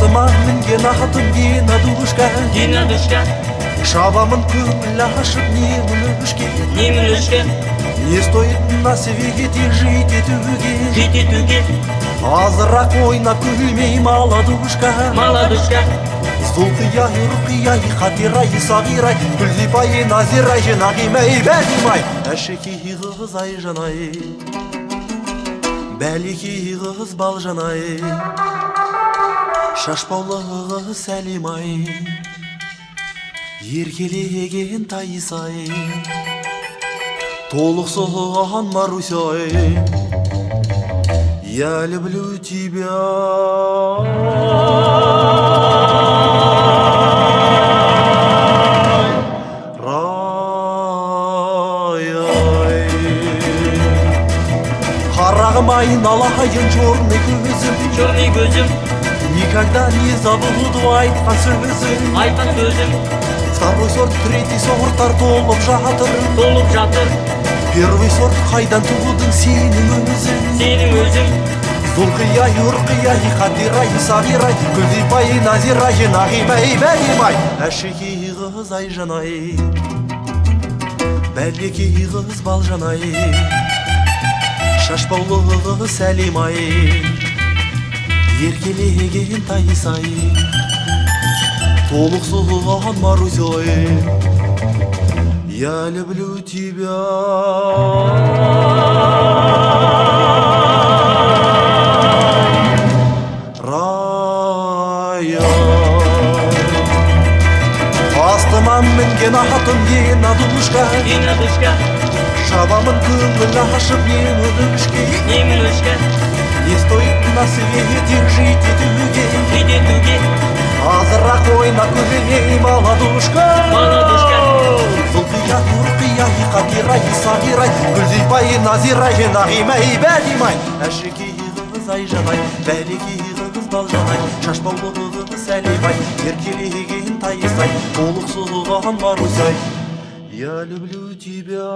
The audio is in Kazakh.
Астыма мінген атым Динадушка Шабамын көңіл ашып немін өшке Не стоит на свете жить етуге Азырақ ойнап күлмей маладушка Зулқия, Юрқия, Хатира, Сағира Гүлзипай, Назира, Нағимай, Бәлимай Әшеки қыз Айжанай Бәлеки қыз Балжанай Шашпаулы қыз Сәлимай Еркелеген Тайсай Толықсыған Марусяй Я люблю тебя Қарағым айналайын черный көзім Никогда не забуду айтқан сөзім Второй сорт, третий сорттар толып жатыр Первый сорт қайдан тудың сенің өзің Зулқия, Юрқия, Хатира, Сағира Гүлзипай, Назира, Нағимай, Бәлимай Әшеки қыз Айжанай Бәлеки қыз Балжанай Шашпаулы қыз Сәлимай Еркелеген Тайсай Толықсыған Марусяй Я люблю тебя Рая Астыма мінген атым Динадушка Шабамын көңіл ашып немін өшке Не стоит на свете жить етуге Азырақ ойнап күлмей маладушка Зулқия, Юрқия, Хатира, Сағира Гүлзипай, Назира, Нағимай, Бәлимай Әшеки қыз Айжанай Бәлеки қыз Балжанай Шашпаулы қыз Сәлимай Еркелеген Тайсай Толықсыған Марусяй Я люблю тебя